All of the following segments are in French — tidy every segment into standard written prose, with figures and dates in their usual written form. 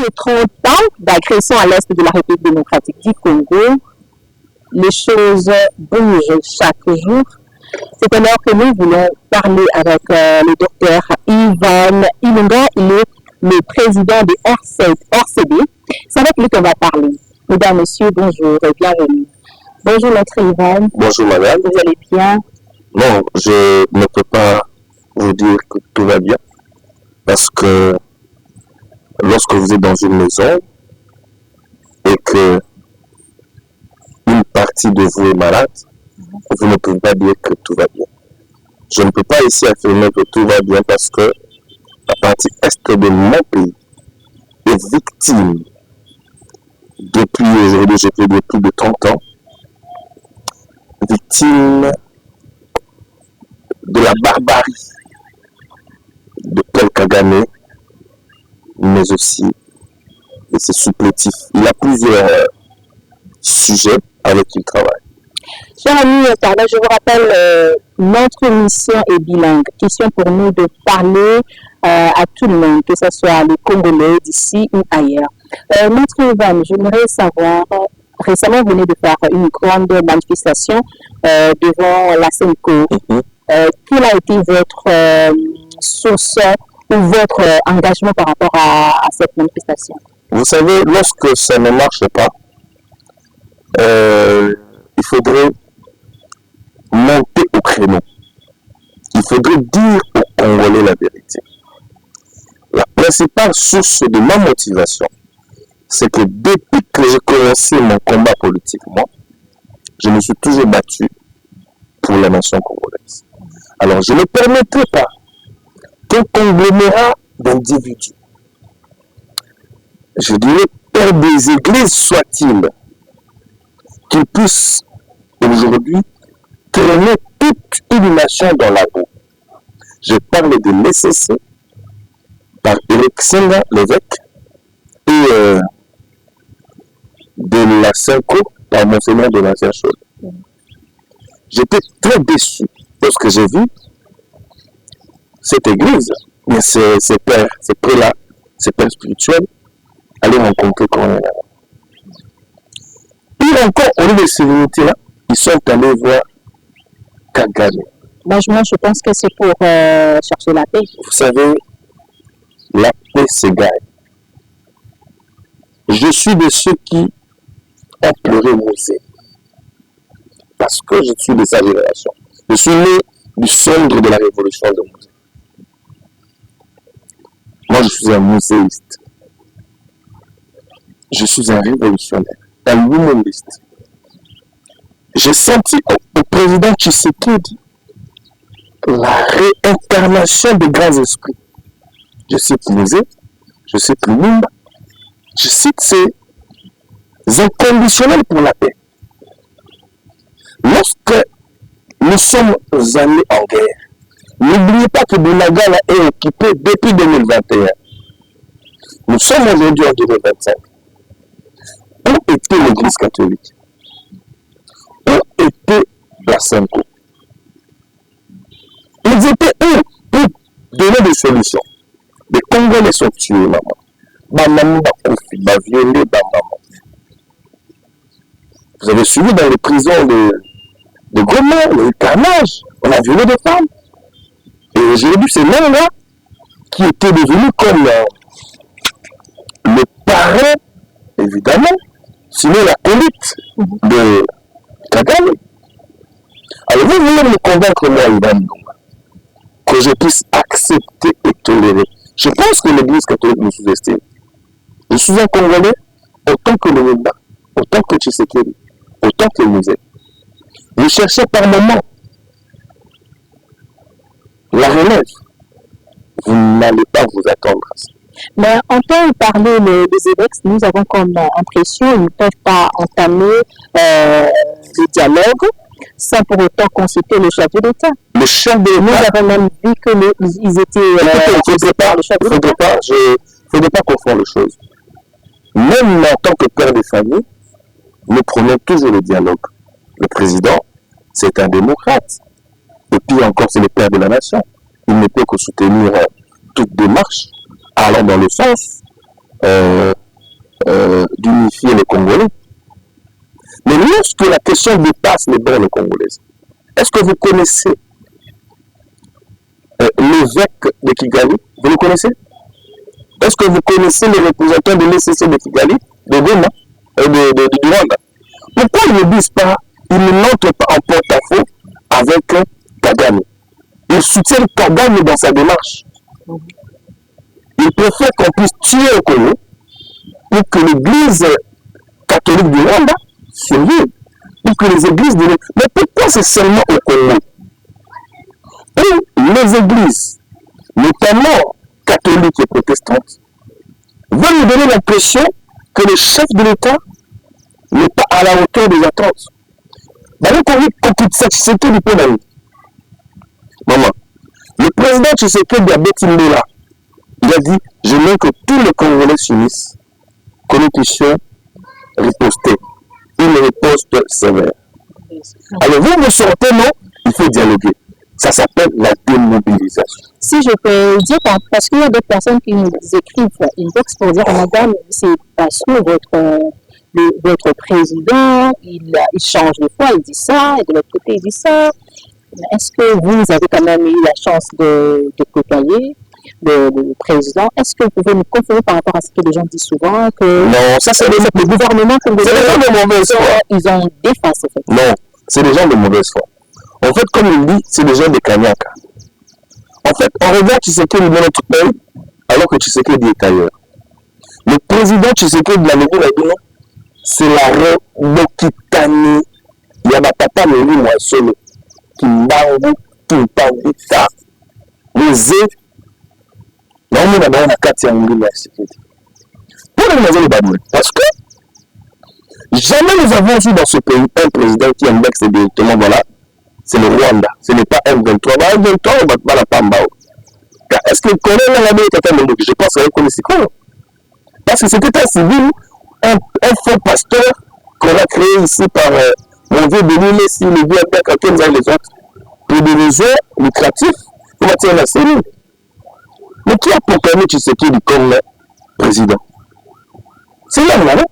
les 30 ans d'agression à l'est de la République démocratique du Congo, les choses bougent chaque jour. C'est alors que nous voulons parler avec le docteur Ivan Ilunga. Il est le président de RCD. C'est avec lui qu'on va parler. Mesdames, Messieurs, bonjour et bienvenue. Bonjour, maître Ivan. Bonjour, madame. Vous allez bien? Non, je ne peux pas vous dire que tout va bien. Parce que lorsque vous êtes dans une maison et que une partie de vous est malade, vous ne pouvez pas dire que tout va bien. Je ne peux pas ici affirmer que tout va bien parce que la partie est de mon pays est victime depuis aujourd'hui, j'ai fait plus de 30 ans, victime de la barbarie de Paul Kagame, mais aussi de ses supplétifs. Il a plusieurs sujets avec qui il travaille. Chers amis, je vous rappelle, notre mission est bilingue. Question pour nous de parler à tout le monde, que ce soit les Congolais d'ici ou ailleurs. Maître Ivan, j'aimerais savoir, récemment vous venez de faire une grande manifestation devant la Senko. Quel a été votre source ou votre engagement par rapport à cette manifestation? Vous savez, lorsque ça ne marche pas, il faudrait monter au créneau. Il faudrait dire aux Congolais la vérité. La principale source de ma motivation, c'est que depuis que j'ai commencé mon combat politiquement, je me suis toujours battu pour la nation congolaise. Alors, je ne permettrai pas qu'un conglomérat d'individus, je dirais, père des églises soit-il, qu'ils puissent aujourd'hui traîner toute une nation dans la boue. Je parle de l'ECC par Eric Senga, l'évêque, et de la Senko par Monseigneur de l'ancien Chaude. J'étais très déçu lorsque j'ai vu cette église, mais ces pères, ces prélats, ces pères spirituels, aller rencontrer Corneille. Puis encore, au lieu de ces unités-là, ils sont allés voir Kagame. Moi, je pense que c'est pour chercher la paix. Vous savez, la paix se gagne. Je suis de ceux qui ont pleuré Mosée. Parce que je suis de sa génération. Je suis né du centre de la révolution de Mosée. Moi, je suis un muséiste. Je suis un révolutionnaire, un humaniste. J'ai senti au président Tshisekedi la réincarnation des grands esprits. Je cite Mosée, je cite Lumumba, je cite ces inconditionnels pour la paix. Lorsque nous sommes allés en guerre, n'oubliez pas que Bunagana est occupé depuis 2021. Nous sommes aujourd'hui en 2025. Où était l'Église catholique? Où était la Senko? Ils étaient où pour donner des solutions? Les Congolais sont tués, maman. Maman, violé, maman. Vous avez suivi dans les prisons de Goma, le carnage. On a violé des femmes. Et aujourd'hui, ces gens-là, qui étaient devenus comme le parrain, évidemment, sinon l'acolyte de Kagame. Alors vous voulez me convaincre, moi, Ivan, que je puisse accepter et tolérer. Je pense que l'Église catholique me sous-estime. Je suis un Congolais autant que le Lumumba, autant que Tshisekedi, autant que Mosée. Vous cherchez par moment la relève. Vous n'allez pas vous attendre à ça. Mais entend parler des évêques, nous avons comme impression qu'ils ne peuvent pas entamer le dialogue sans pour autant consulter le chef de l'État. Le chef de l'État. Nous avons même vu qu'ils étaient. Il ne faudrait pas confondre les choses. Même en tant que père de famille, nous prenons toujours le dialogue. Le président, c'est un démocrate. Et puis encore, c'est le père de la nation. Il ne peut que soutenir toute démarche allant dans le sens d'unifier les Congolais. Mais lorsque la question dépasse les bornes congolaises, est-ce que vous connaissez l'évêque de Kigali? Vous le connaissez? Est-ce que vous connaissez les représentants de l'ECC de Kigali, de Goma, du Rwanda? Pourquoi ils ne disent pas, ils n'entrent pas en porte-à-faux avec Kagame? Ils soutiennent Kagame dans sa démarche. Ils préfèrent qu'on puisse tuer au Congo pour que l'Église catholique du Rwanda survive, pour que les églises de... Mais pourquoi c'est seulement au Congo où les églises, notamment catholiques et protestantes, veulent nous donner l'impression que le chef de l'État n'est pas à la hauteur des attentes? Maman, le président Tshisekedi a Betimbola. Il a dit, je veux que tous les Congolais s'unissent, que nous puissions riposter. Une riposte sévère. Alors vous me sortez, non? Il faut dialoguer. Ça s'appelle la démobilisation. Si je peux dire, parce qu'il y a des personnes qui nous écrivent inbox pour dire, madame, c'est parce que votre président, il change de fois, il dit ça, et de l'autre côté, il dit ça. Est-ce que vous avez quand même eu la chance de côtoyer le président? Est-ce que vous pouvez nous confirmer par rapport à ce que les gens disent souvent que non, ça c'est le gouvernement congolais, c'est des gens de mauvaise foi. Ils ont défense. En fait. Non, c'est des gens de mauvaise foi. En fait, comme il dit, c'est des gens de Kanyaka. En fait, on regarde Tshisekedi dans notre pays, alors que Tshisekedi est ailleurs. Le président Tshisekedi de la Médine, c'est la Rebokitani. Il y a ma papa, mais lui, moi, seul. Kimbangu, Kimpangita, Mouze. Non, on a dans la carte, il y a un la sécurité. Pour les maisons de Baboué, parce que jamais nous avons vu dans ce pays un président qui indexe directement, voilà, c'est le Rwanda. Ce n'est pas M23. M23, on ne va pas la Pambao. Est-ce que le colonel Nagame est un homme? Je pense qu'il connaît quoi? Parce que c'était un civil, un faux pasteur qu'on a créé ici par mon vieux Denis Messi, le vieux Abdel Kaken, les autres, pour des raisons lucratives, pour attirer la série. Mais qui a proclamé Tshisekedi comme président? C'est là, non?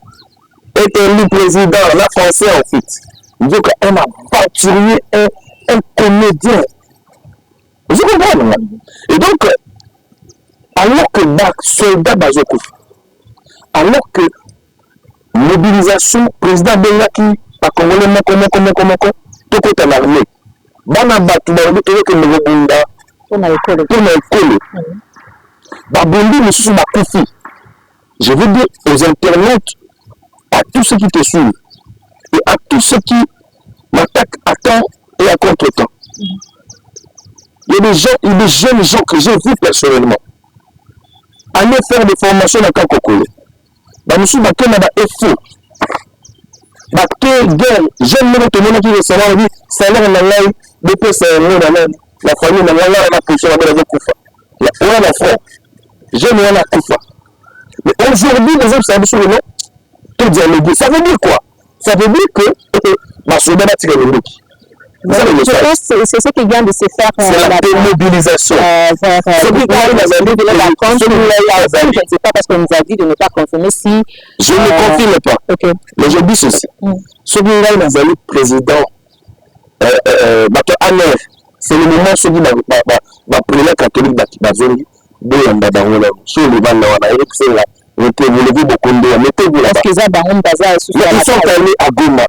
Est élu président, la français en fait. Il dit qu'on a aventurier un comédien. Vous comprenez? Et donc, alors que soldat Bazokouf, alors que mobilisation, président Bengaki, pas congolais, comment, tout est en armée. Bana Batu, que nous avons on a école. Babondi, mais sous ma confie. Je veux dire aux internautes, à tous ceux qui te suivent, et à tous ceux qui m'attaquent à temps et à contre-temps. Il y a des gens, il y a des jeunes gens que j'ai vus personnellement aller faire des formations dans le Congolais. Nous sommes dans le FO. Guerre, j'aime même tout le monde qui veut savoir, dit, salaire dans l'ail, depuis c'est la famille dans l'ail, la position de la Koufa. On a la frère. J'aime la Koufa. Mais aujourd'hui, les hommes savent sur le nom, tout dialoguer. Ça veut dire quoi? Ça veut dire que ma soldat a tiré le loup. Je pense que c'est ce qui vient de se faire. C'est la démobilisation. Je ne sais pas parce qu'on nous a dit de ne pas confirmer si. Je ne confirme pas. Okay. Mais je dis ceci. Ce qui est le président, c'est le moment où le président catholique sur le banc, mettez-vous beaucoup de mettez-vous là-bas. Ils sont allés à Goma.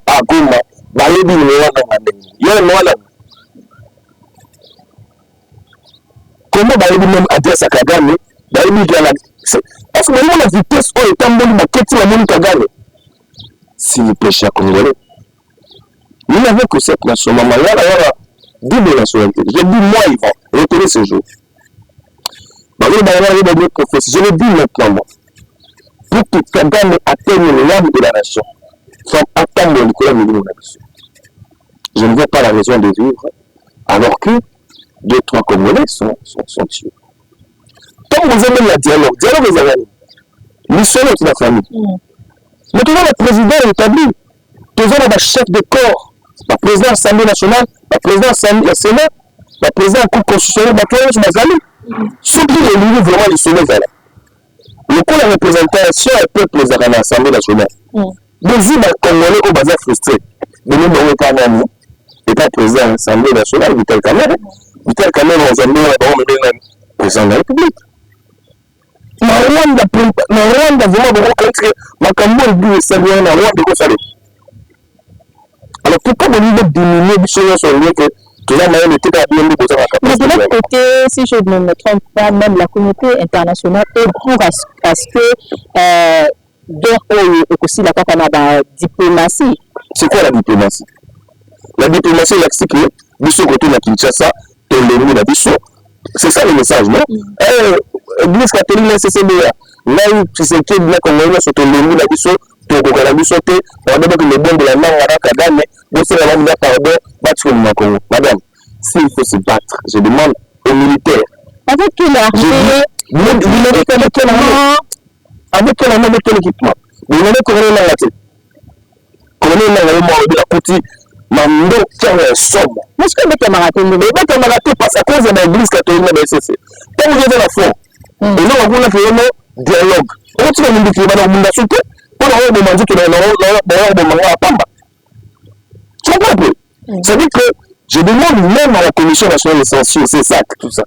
Comment même adresse à Kagame? Parce que maintenant la vitesse est en bonne maquette Kagame. S'il vous plaît, chers Congolais, nous n'avons que cette nation. Il y a double nationalité. Je dis moi, ils vont retenir ce jour. Je le dis maintenant, moi. Pour que Kagame atteigne l'âme de la nation, il faut attendre le Nicolas Mili. Je ne vois pas la raison de vivre alors que 2-3 Congolais sont tués. Quand vous aimez le dialogue les amis, mission de la famille. Maintenant, le président est établi. Toujours le chef de corps, le président de l'Assemblée nationale, le président du Sénat, le président de la Cour constitutionnelle, le Bazali. Ceux qui est vraiment les sommets là. Le coup la représentation est peuple à l'Assemblée nationale. Deuxième Congolais au bazar frustré. De nous donner pas même état président de l'Assemblée nationale, Vital Kamerhe. Vital Kamerhe en Zambie, on a président de la République. Na Rwanda vraiment beaucoup contre Makambo et Bill Samuel na Rwanda de Kosale. Alors pourquoi on veut diminuer du chien sur le que tout ça moyen de tout à bien de côté. Mais de l'autre côté, si je ne me trompe pas, même la communauté internationale est pour à ce que donc aussi la diplomatie. C'est quoi la diplomatie? La diplomatie, c'est que de ce côté de Kinshasa, la vision. C'est ça le message, non? L'église catholique, la CCBA, là où tu sais qu'il y a comme on a sur la vision, tu as la vision, on a dit que le bon de la langue, mais c'est la langue pardon, madame, s'il faut se battre, je demande aux militaires. Avec quelle armée? Avec quel équipement? Vous n'avez pas de la de la petite Mando qui a un somme. Mais ce que les camarades parce à cause de l'église catholique de l'SCC. Quand vous êtes à la fois, et là, on a fait un dialogue. On tire une équipe dans le monde à on a un moment que dans le Pamba. Tu comprends? C'est-à-dire que je demande même à la Commission nationale de censure, c'est ça, tout ça.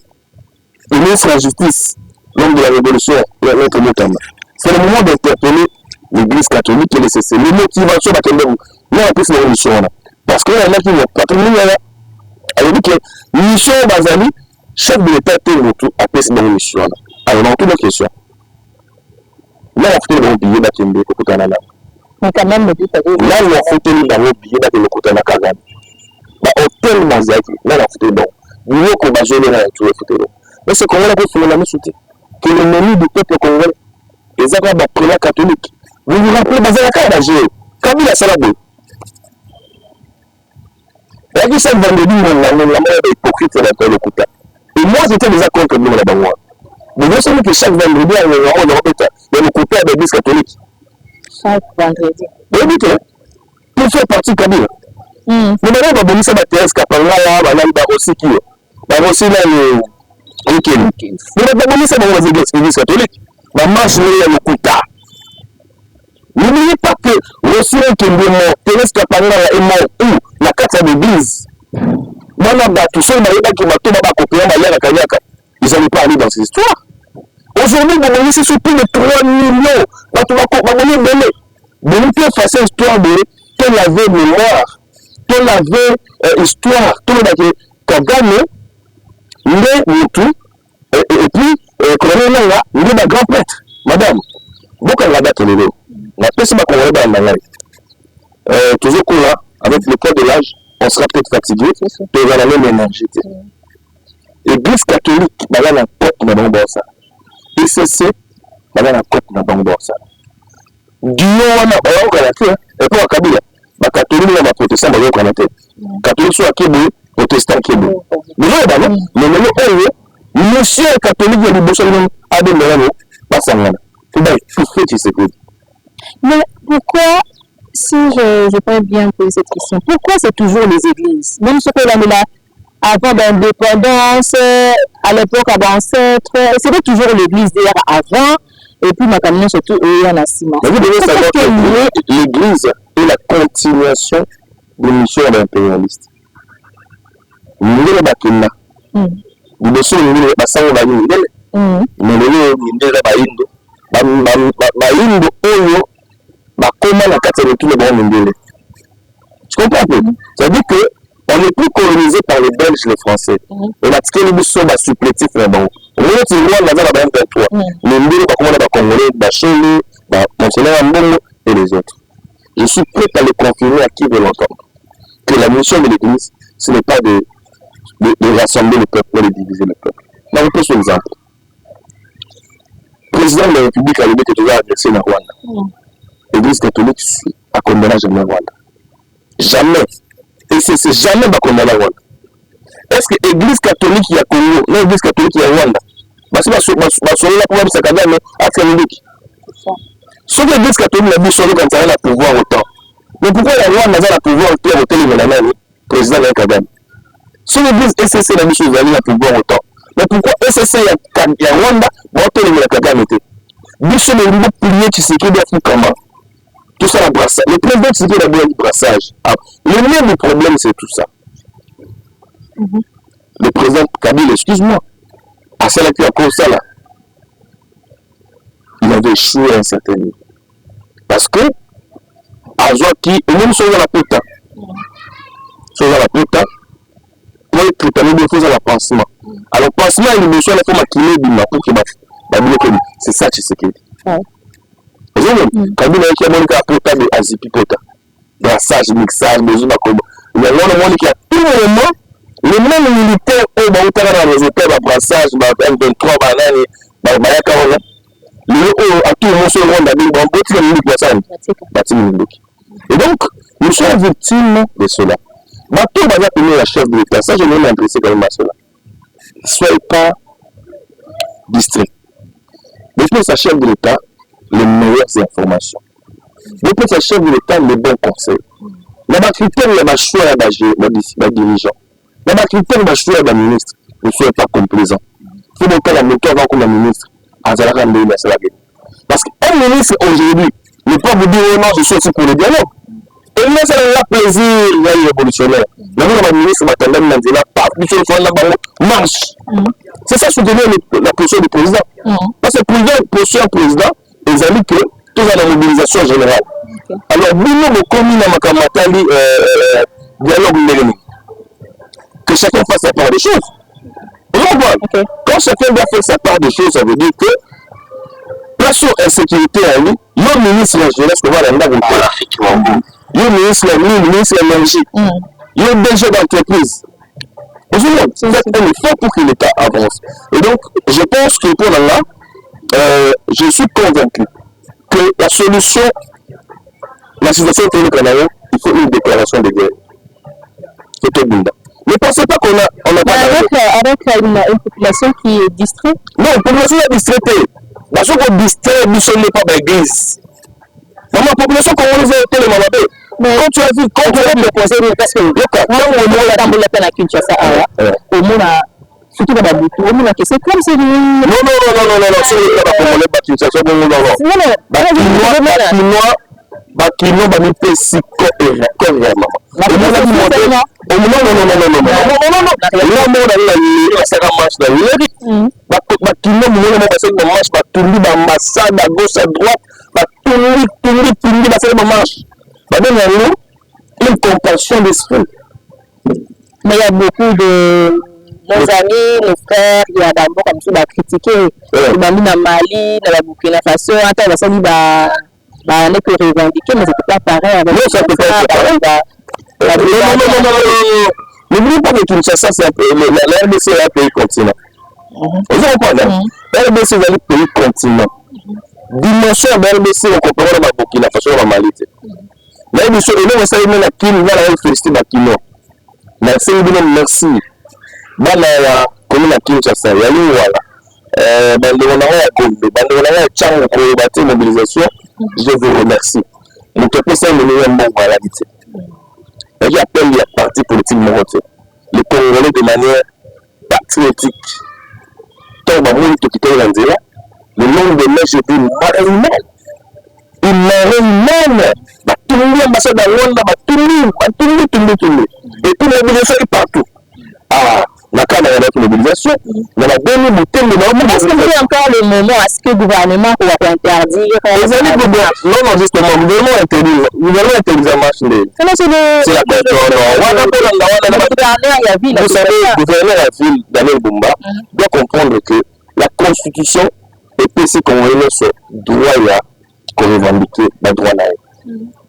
Le ministre de la Justice, l'homme de la Révolution, notre Motamba. C'est le moment d'interpeller l'église catholique et l'SCC. Les motivations de la là, en plus, la révolution. Parce qu'il y en a qui n'ont pas tout le monde. Alors, dit que mission Bazali, chef de l'État était retour après cette révolution. Alors, dans toutes les questions. Là, on fait le billet d'Akembe au Canada. Mais quand même, là, on a fait le billet d'Akembe au Canada. Hôtel Mazaki, là, on a fait le bon. Nous, on va jouer là, tout le football. Mais c'est qu'on a fait le même soutien. Que l'ennemi du peuple congolais, les Arabes après la catholique. Vous vous rappelez, Bazalaka, la géo. Kabila Salabo. Il y a dit ça vendredi, la manière hypocrite dans le Kouta. Et moi, j'étais déjà contre nous là-bas. Mais non seulement que chaque vendredi, il y a le Kouta de l'église catholique. Chaque vendredi. Vous dites que pour faire partie de Kabila. Mais maintenant, on va bonner ça à Thérèse Kapanga, on va aussi qui est. On va aussi là, ok. Mais on va bonner ça dans l'église catholique. On marche le Kouta. N'oubliez pas que Rossien qui est mort, Thérèse Kapanga est mort où? La carte de l'église. Moi, tout seul, ils n'ont pas allé dans ces histoires. Aujourd'hui, c'est sur plus de 3 millions. De nous faire face à l'histoire de tel avait mémoire, tel avait histoire, tout le monde a gagné, mais tout, et puis, colonel Nanga, il est un grand prêtre. Madame, beaucoup de la date, la personne qu'on va dans la toujours là, avec le poids de l'âge, on sera peut-être fatigué, mais on a la même énergie. L'église catholique, il y a un code dans le bon ça. ICC, il y a un code dans le bon ça. Dieu, on a et puis à Kabila, les catholiques, les protestants, ils ont été. Les catholiques sont à Kébé, les protestants à Kébé. Mais non, monsieur catholique, il y a des besoins à des moments, pas ça. Il faut faire ce que mais pourquoi, si je peux bien poser cette question, pourquoi c'est toujours les églises? Même ce que l'on a avant l'indépendance, à l'époque avant ancêtre, c'était toujours l'église d'hier avant, et puis maintenant surtout il y en a ciment. Vous devez savoir que l'église est la continuation de mission impérialiste. Nous sommes là. Nous sommes là. Comment la carte de tout le monde. Tu comprends? C'est-à-dire qu'on n'est plus colonisé par les Belges, les Français. Et la petite nous sommes supplétifs là-bas. On est dans la même toi. Les Mbélé, comme on a Congolais, Bacheli, Monseigneur Mbongo et les autres. Je suis prêt à les confirmer à qui veut l'entendre. Que la mission de l'Église, ce n'est pas de rassembler le peuple, mais de diviser le peuple. Là, on peut sur l'exemple. Le président de la République a dit que tu vas adresser la Rwanda. L'Église catholique suit à condamner jamais Rwanda. Jamais. Et c'est jamais à condamner Rwanda. Est-ce que l'Église catholique il y a Congo, l'Église catholique il y a Rwanda? Parce que la pouvoir ça quand même africaine. Sauf l'Église catholique a dit sur quand ça a le pouvoir autant. Mais pourquoi la Rwanda a le pouvoir autant au téléménage président de Kagame? Sur l'Église SCC a dit sur le pouvoir autant. Mais pourquoi SCC il y a Rwanda, au téléménage Kagame était? Biso le niveau plié Tshisekedi Afukama. Tout ça, la brassage. Le président Tshisekedi a bien du brassage. Ah, le même problème, c'est tout ça. Le président Kabila, excuse-moi, à celle qui a causé ça là, il avait échoué à un certain niveau. Parce que, à Zoaki, et même sur la puta, pour les traitements, il faut un pansement. Alors, pansement, il me semble qu'il faut maquiller pour qu'il m'a. C'est ça, Tshisekedi. Kabila qui a montré la puta de Azipipota. Brassage, mixage, mesure, il y a un moment qui a tout le moment. Les mêmes militaires ont dans les hôtels de brassage, M23, Bayaka, à tout le monde se rend et donc, nous sommes victimes de cela. Bateau va appeler la chef de l'État, ça je vais m'adresser quand même à cela. Soyez pas distrait. Depuis sa chef de l'État, les meilleures informations. Depuis sa chef de l'État, les bons conseils. La critère, il y a ma choix à dirigeant. La critère, il y a choix à ministre. Ne soyez pas complaisant. Il faut monter la méthode avant que la ministre. Parce qu'un ministre aujourd'hui ne peut vous dire non, je suis aussi pour le dialogue. Et là, ça a plaisir, il y a une révolutionnaire. Le ministre m'attendait, il m'a dit là, marche. C'est ça soutenir la position du président. Parce que le position du président, ils ont dit que tout est la mobilisation générale. Alors, nous, nous commis dans ma camatali dialogue, que chacun fasse sa part des choses. Quand chacun doit faire sa part des choses, ça veut dire que place sur insécurité à lui, le ministre de la jeunesse, comment la le ministre de l'énergie, le DG d'entreprise. C'est un effort pour que l'État avance. Et donc, je pense que pour là, je suis convaincu que la solution, la situation au Canada, il faut une déclaration de guerre. C'est tout. Ne pensez pas qu'on a pas avec une population qui est distraite. Non, la population est distraite. Parce qu'on distrait, nous sommes pas d'église. Dans ma population, comment on les a été les malades. Quand tu as vu, quand tu as vu le conseil, parce que quand on a la peine à Kinshasa, au monde a surtout dans la boutique, au monde a que c'est comme c'est. Non, c'est pas comme on est battu, ça, c'est bon, non. Bakino va nous faire si comme vraiment. Une compassion d'esprit. Mais il y a beaucoup de nos amis, nos frères, il y a d'abord comme ça, critiquer. Il m'a mis dans Mali, dans la Burkina Faso, on a dit on est que revendiqué, mais c'est pas pareil avec ça. N'oubliez pas que Kinshasa, c'est la RDC est un pays continent. Vous comprenez? La RDC est un pays continent. Dimension de la RDC, on comprend la Burkina Faso, la Mali. La RDC, et là, ça y est, la Kino, là, on félicite la Kino. Merci, merci. Dans la commune de Kinshasa, il y a eu, voilà. On a une mobilisation. Je vous remercie. Nous te pensons le meilleur mot à la vie. Et j'appelle les partis politiques mondiaux, les Congolais de manière patriotique. Tant que nous quittons l'Andia, le nombre de mai, je dis marée humaine. Une marée humaine. Tout le monde va dans le monde, tout le monde. Et tout le monde est partout. Ah, la Canada a une mobilisation. On a donné le thème de l'homme. Est-ce que vous avez encore le moment à ce que le gouvernement va interdire? Non, justement, le gouvernement interdit la marche. C'est la question. Vous savez, le gouverneur de la ville, Daniel Bumba, doit comprendre que la constitution est PC qu'on remet droit qu'on revendique le droit là.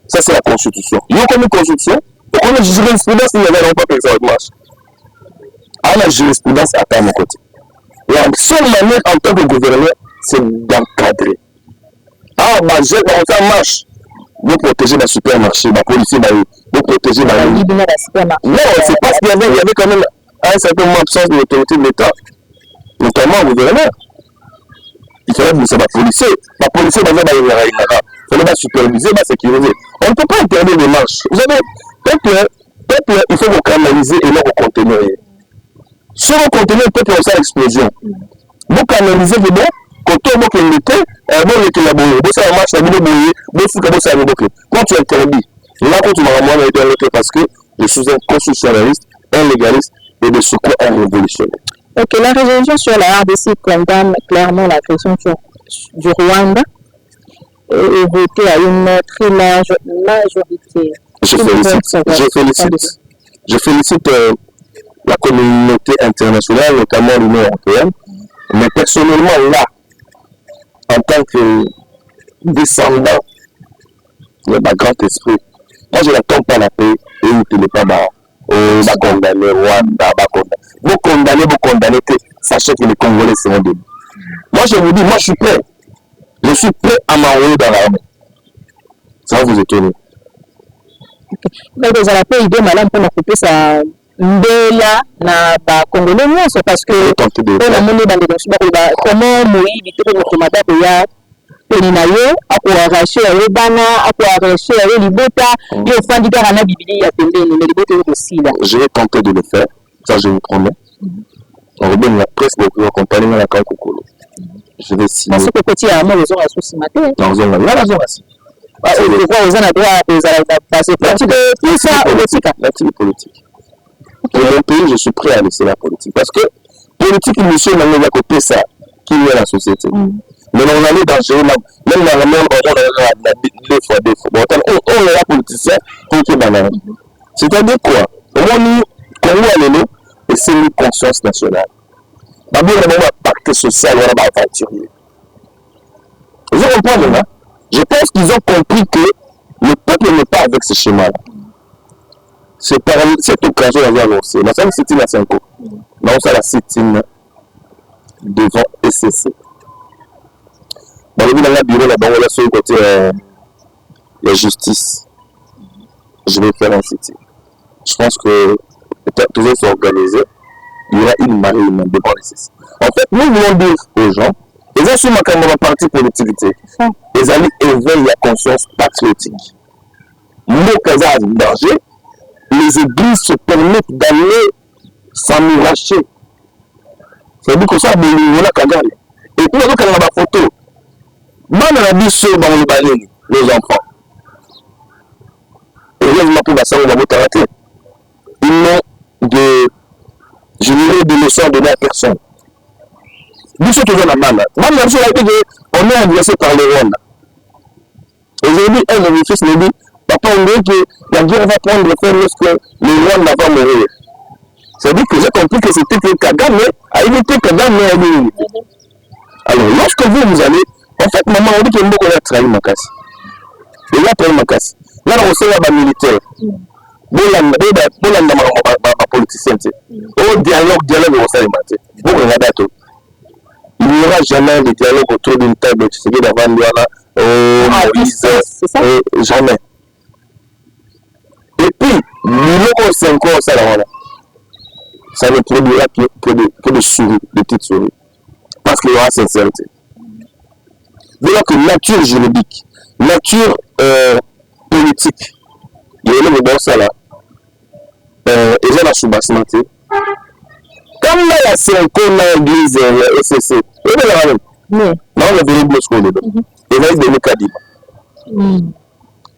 Ça, c'est la constitution. Il y a comme une constitution, et comme une jurisprudence, il n'y avait pas fait ça avec marche. À la jurisprudence à mon côté. La seule manière en tant que gouverneur, c'est d'encadrer. Ah, j'ai commencé à marche. Vous protégez le supermarché, la police, vous protégez la rue. Non, c'est parce qu'il y avait quand même un certain moment d'absence de l'autorité de l'État, notamment au gouverneur. Il fallait que vous soyez policier. La police, il fallait superviser, sécuriser. On ne peut pas interdire les marches. Vous savez, peuple, il faut vous canaliser et non vous contenir. Si vous contenez, peut-être faire l'explosion. Vous canalisez, vous quand on était, bon, était là, bon, ça marche, ça veut dire, bon, ça veut dire, quand tu interdis, là, quand tu m'as demandé parce que je suis un constitutionnaliste, un légaliste et de secours un révolutionnaire. Ok, la résolution sur la RDC condamne clairement l'agression du Rwanda et votée à une très large majorité. Je félicite la communauté internationale, notamment l'Union européenne, mais personnellement, là, en tant que descendant de ma grand esprit, moi je n'attends pas la paix et il ne pas mal. Va condamner Rwanda, vous condamnez, sachez que les Congolais seront debout. Moi je vous dis, moi je suis prêt. Je suis prêt à m'envoyer dans l'armée. Ça va vous étonner. Mais vous avez pas idée, madame, pour couper ça. Mbela na ba Congolais nyonso parce que on a mené dans les comment Moïse était pour tomata ko ya pelinayo ako arracher le bana ako arracher le libota et au fond du garana bibili ya pembeni mais libota aussi là. Je vais tenter de le faire, ça je vous promets. On remet la presse pour accompagner la Kakokolo. Je vais signer. Parce que petit à moi les gens sont matin. Dans zone là la zone là. Ah je vois aux gens à droite aux passer politique tout ça politique. Pour mon pays, je suis prêt à laisser la politique. Parce que politique, monsieur, on est à côté ça, qui est la société. Mais on est dangereux, même dans le monde, on a deux fois. Bon, on est là politicien pour qu'il y ait c'est-à-dire quoi? Comment on est là, et c'est une conscience nationale. D'abord, on a un pacte social, on a un aventurier. Vous comprenez, là? Je pense qu'ils ont compris que le peuple n'est pas avec ce schéma-là. C'est par cette occasion d'avoir annoncé. Nous sommes sitting à 5 ans. Nous sommes à la sitting devant SCC. Dans le bureau là-bas, on a sur le côté la justice. Je vais faire un sitting. Je pense que tout ça sont organisés. Il y aura une marine devant SCC. En fait, nous voulons dire aux gens, ils ont sur ma partie politique, ils allaient éveiller la conscience patriotique. Nous, Kaza, danger. Les églises se permettent d'aller s'amouracher. C'est-à-dire que ça, on a Kagame. Et puis, on a la photo. Moi, on a dit ceux dans le balai, les enfants. Et heureusement, pour ça, on va voter. Ils n'ont de leçons à donner à personne. Nous sommes toujours la malle. Moi, on est adressé par les Rwanda. Aujourd'hui, un de mes fils me dit, papa, on dit que la guerre va prendre le fer lorsque le Rwanda va mourir. C'est-à-dire que j'ai compris que c'était que Kagame a évité Kagame à mourir. Alors, lorsque vous allez, en fait, maman, on dit que nous avons trahi ma casse. Et là, pour ma casse. Là, on sait qu'il y a des militaires. Les politiciens. Au dialogue, on s'est maté. Vous regardez tout. Il n'y aura jamais de dialogue autour d'une table de Tshisekedi d'avant Moïse. Jamais. Et puis, nous 5 ans, ça ne produira que de souris, de petites souris. Parce qu'il y aura sincérité. Donc, nature juridique, nature politique, il y a le bon ça là. Et j'ai la sous-basmati. Comme là, il y a 5 ans dans l'église SCC, il y a la même. Non, on a venu de l'osco dedans. Il va y donner Kadiba. Bon,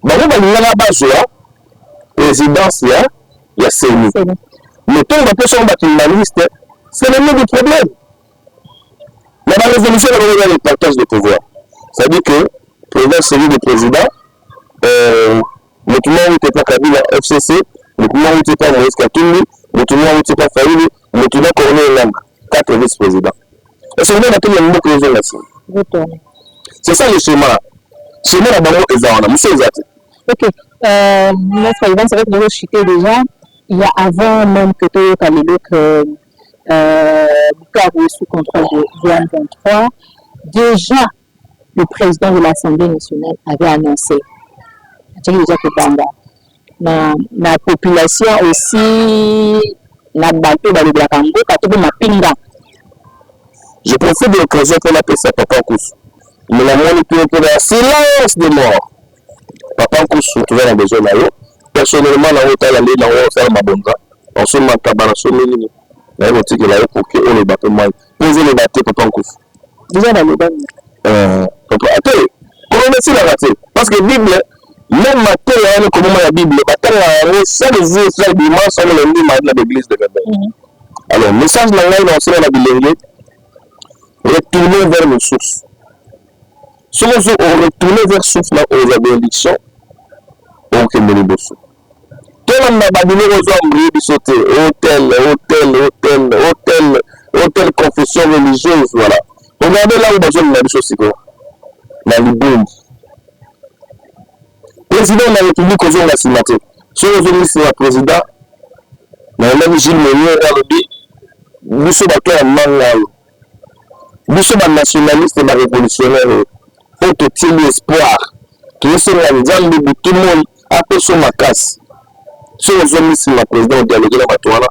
on va y la base là. Présidence là, il y a CENI. Mais quand on va faire un liste, c'est le même problème. Mais la résolution, on a le partage de pouvoir. C'est-à-dire que le président celui du président, le tout le monde n'était pas Kabila FCC, le tout le monde n'était pas Moïse Katumbi, le tout le monde n'était pas Faïli, le tout le monde Corneille Lang, 4 vice-présidents. Et c'est le même qu'il y a une autre raison là-dessus. C'est ça le schéma. Le schéma là-bas, c'est ça. Ok. Notre président, c'est vrai que nous avons chuté déjà. Il y a avant même que Toyo Kalilok Bukavu sous contrôle de M23. Déjà, le président de l'Assemblée nationale avait annoncé. La population aussi, la bateau dans le Blakango, quand on a pinga. Je profite de l'occasion pour l'appeler ça Papa Kous. Mais la monnaie pour un silence de mort. Papa Kous se trouvait dans des zones là. Personnellement, dans l'hôtel, dans l'hôtel Mabonga, on se met à Tabana, on se met à pour qu'on les bateaux, poser les bateaux Papa Kous. Déjà dans le bain. Attends, comment on essaie de rater? Parce que la Bible, même matin, il y a comment la Bible, chaque jour, chaque dimanche, on a l'église de Gabon. Alors, le message de la Bible, dans la Bible, retourner vers nos sources. Si on retourne vers les sources aux bénédictions, on peut mener des sources. Tout le monde a donné aux hommes de sauter, hôtel, confession religieuse, voilà. Regardez là où besoin de la chose, c'est quoi? La Liboum. Président de la République, aux hommes de la signature. Si on veut c'est le président, même Gilles Meunier, nous sommes à Mangal. Nous sommes nationalistes et révolutionnaires. Faut te tirer l'espoir. Que ce soit tout le monde a fait son macasse. Si on veut c'est le président dialoguer la batoile,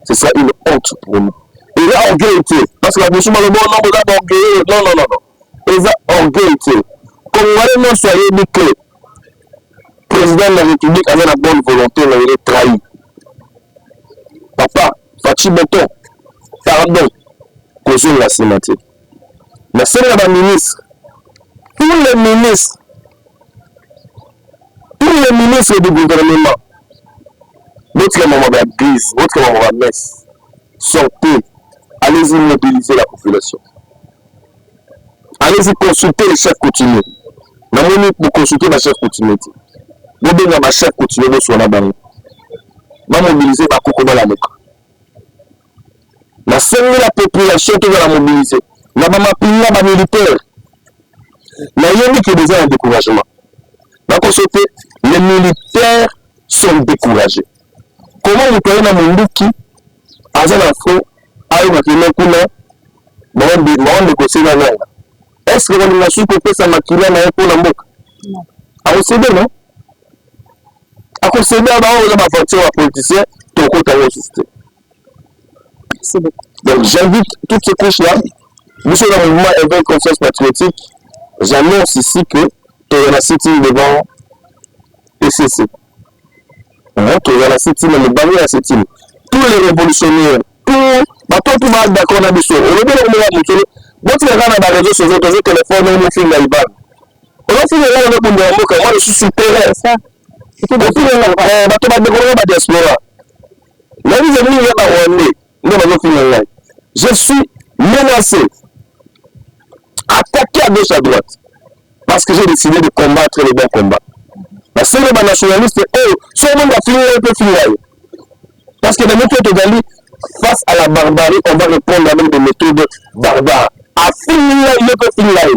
c'est ça une honte pour nous. Il y a orgueillité. Parce que la mission le bon nombre d'orgueilleux. Non. Il y a orgueillité. Comme vraiment soyez dit que le président de la République avait la bonne volonté, mais il est trahi. Papa, Fachi Beton, pardon, cause de la sénatique. Mais c'est la ministre. Tous les ministres du gouvernement, votre maman va grise, votre maman va messe, sortez, allez-y mobiliser la population. Allez-y consulter les chefs coutumiers. Nous pour consulter les chefs coutumiers. Nous devons les chefs coutumiers sur la banque. Nous mobiliser la coco dans la mec. La seule la population qui va la mobiliser. Nous avons appelé les militaires. Nous avons qui déjà un découragement. Nous consulter les militaires sont découragés. Comment vous pouvez dans mon qui à un enfant a une maquille négocier la langue. Est-ce que vous avez su que ça maquille pour la moque? À OCD, non? À OCD, on a ma voiture à politicien, ton compte à résister. Donc j'invite toutes ces couches-là, nous sommes dans le mouvement éveil conscience patriotique, j'annonce ici que tu es la sitting devant PCC. Tu es la sitting, le barrière la sitting. Tous les révolutionnaires, tout le monde d'accord dans le sol. On est bien au milieu de l'autre. Votre regard dans les réseaux sociaux, vous avez téléphone, vous filmez la Liban. On a fait le regard dans le monde, moi je suis sur le terrain. Et puis, on va découvrir la diaspora. La vie est venue à Rwanda. Je suis menacé, attaqué à gauche à droite, parce que j'ai décidé de combattre les bons combats. Parce que les nationalistes, si on va finir, on peut finir. Parce que dans notre Gali, face à la barbarie, on va répondre avec des méthodes barbares. À finir, il peut finir.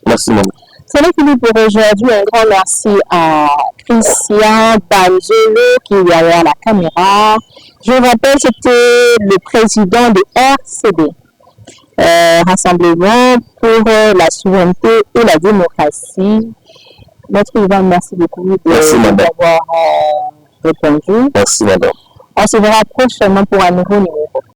Merci, maman. C'est là qu'il pour aujourd'hui. Un grand merci à Christian Banjelo qui est derrière la caméra. Je rappelle, c'était le président de RCD, Rassemblement pour la souveraineté et la démocratie. Notre Yvan, merci beaucoup d'avoir répondu. Merci, madame. On se verra prochainement pour un nouveau numéro.